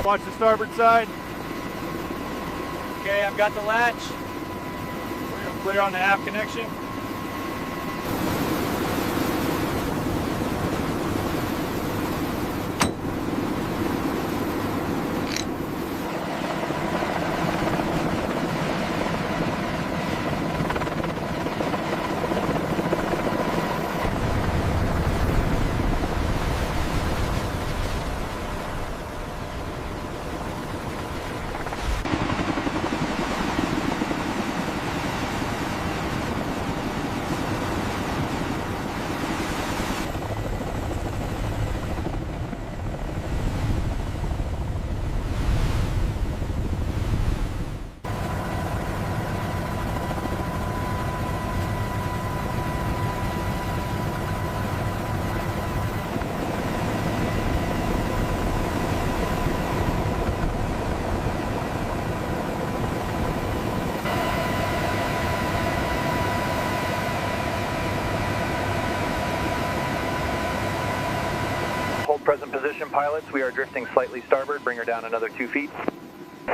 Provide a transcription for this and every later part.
Watch the starboard side. Okay, I've got the latch. We're going to clear on the aft connection. Hold present position, pilots. We are drifting slightly starboard. Bring her down another 2 feet.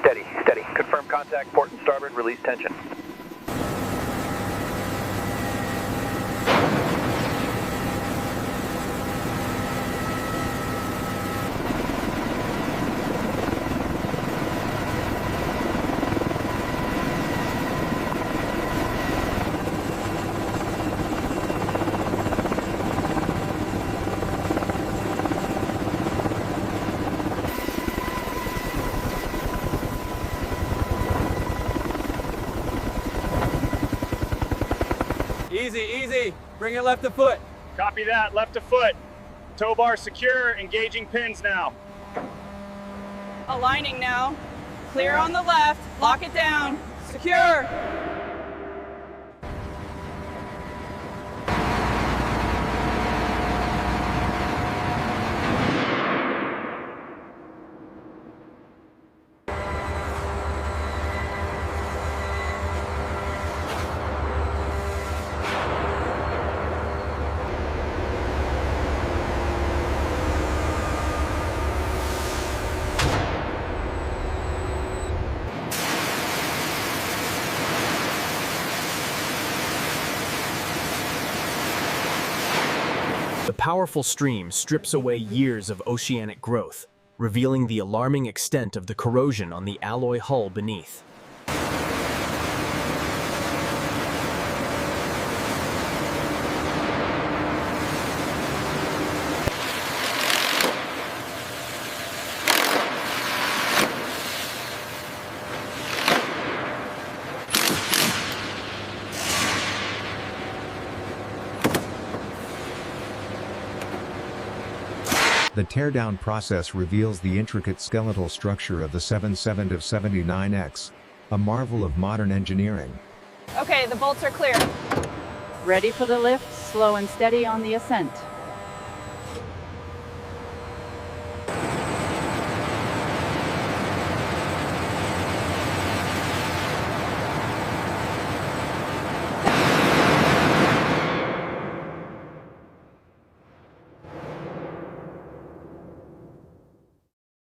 Steady, steady. Confirm contact, port and starboard. Release tension. Easy, easy. Bring it left to foot. Copy that, left to foot. Tow bar secure, engaging pins now. Aligning now. Clear on the left. Lock it down. Secure. The powerful stream strips away years of oceanic growth, revealing the alarming extent of the corrosion on the alloy hull beneath. The teardown process reveals the intricate skeletal structure of the 77-79X, a marvel of modern engineering. Okay, the bolts are clear. Ready for the lift, slow and steady on the ascent.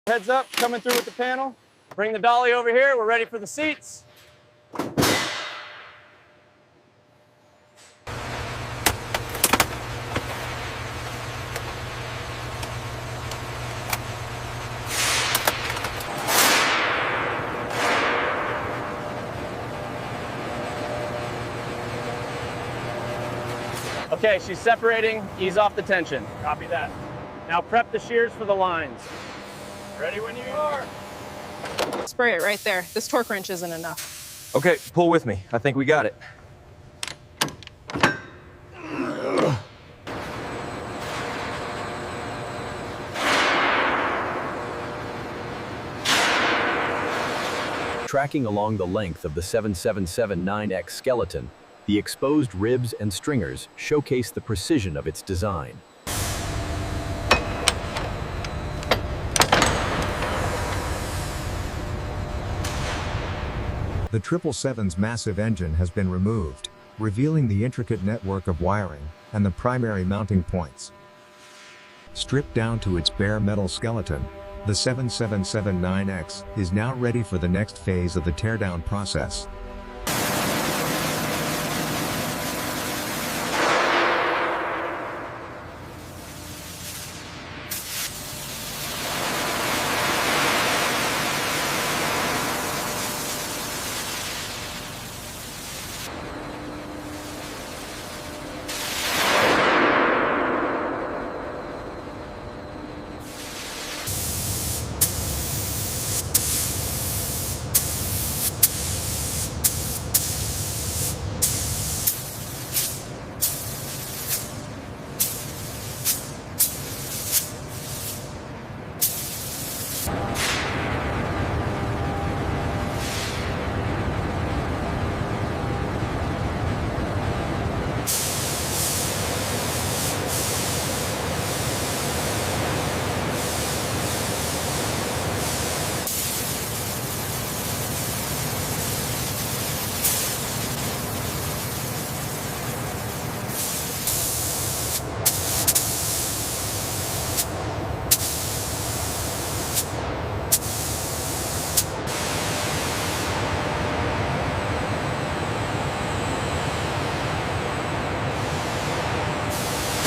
Heads up, coming through with the panel. Bring the dolly over here. We're ready for the seats. Okay, she's separating. Ease off the tension. Copy that. Now prep the shears for the lines. Ready when you are. Spray it right there. This torque wrench isn't enough. Okay, pull with me. I think we got it. Tracking along the length of the 7779X skeleton, the exposed ribs and stringers showcase the precision of its design. The 777's massive engine has been removed, revealing the intricate network of wiring and the primary mounting points. Stripped down to its bare metal skeleton, The 7779X is now ready for the next phase of the teardown process.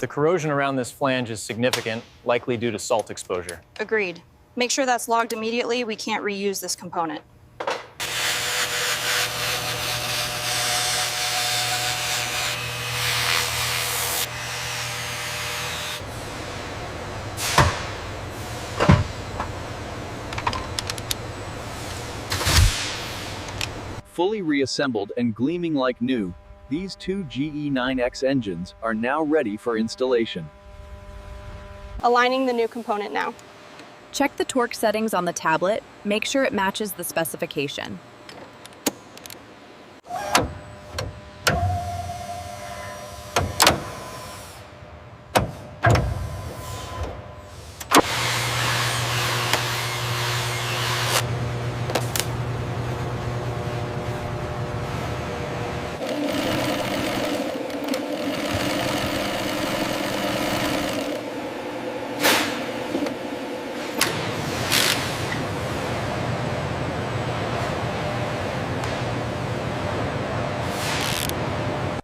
The corrosion around this flange is significant, likely due to salt exposure. Agreed. Make sure that's logged immediately. We can't reuse this component. Fully reassembled and gleaming like new, these two GE9X engines are now ready for installation. Aligning the new component now. Check the torque settings on the tablet. Make sure it matches the specification.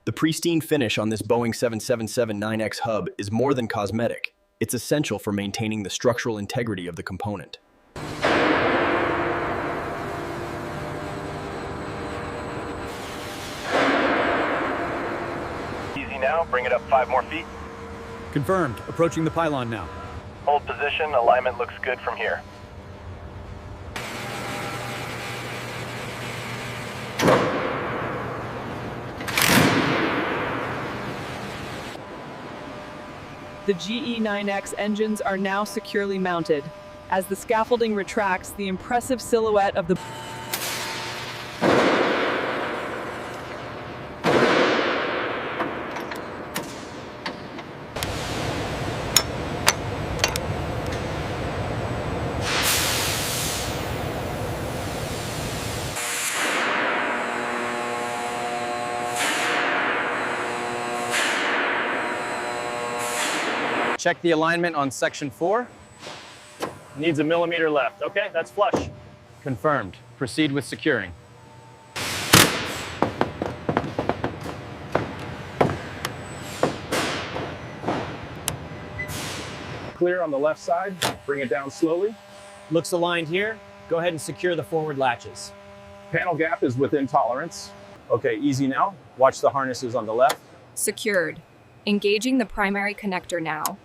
The pristine finish on this Boeing 777-9X hub is more than cosmetic. It's essential for maintaining the structural integrity of the component. Easy now, bring it up 5 more feet. Confirmed. Approaching the pylon now. Hold position, alignment looks good from here. The GE9X engines are now securely mounted. As the scaffolding retracts, the impressive silhouette of the Check the alignment on section 4. Needs a millimeter left. Okay, that's flush. Confirmed. Proceed with securing. Clear on the left side. Bring it down slowly. Looks aligned here. Go ahead and secure the forward latches. Panel gap is within tolerance. Okay, easy now. Watch the harnesses on the left. Secured. Engaging the primary connector now.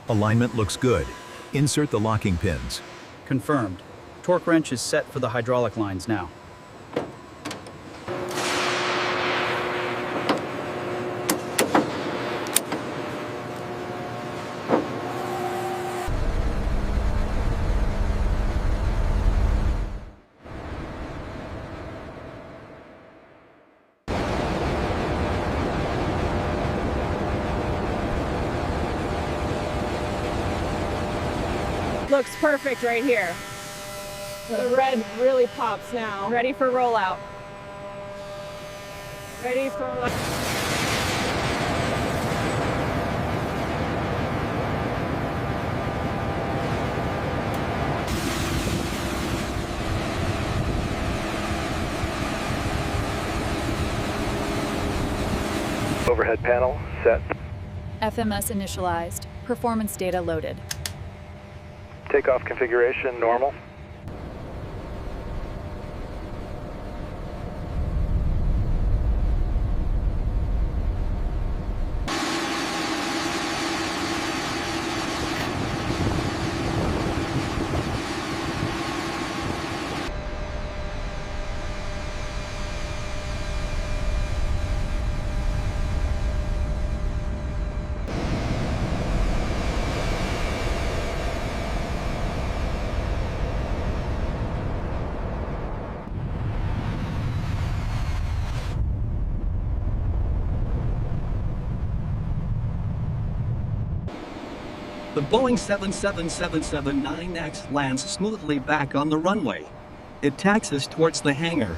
Alignment looks good. Insert the locking pins. Confirmed. Torque wrench is set for the hydraulic lines now. Looks perfect right here. The red really pops now. Ready for rollout. Ready for Overhead panel set. FMS initialized. Performance data loaded. Takeoff configuration normal. The Boeing 777-779X lands smoothly back on the runway. It taxis towards the hangar.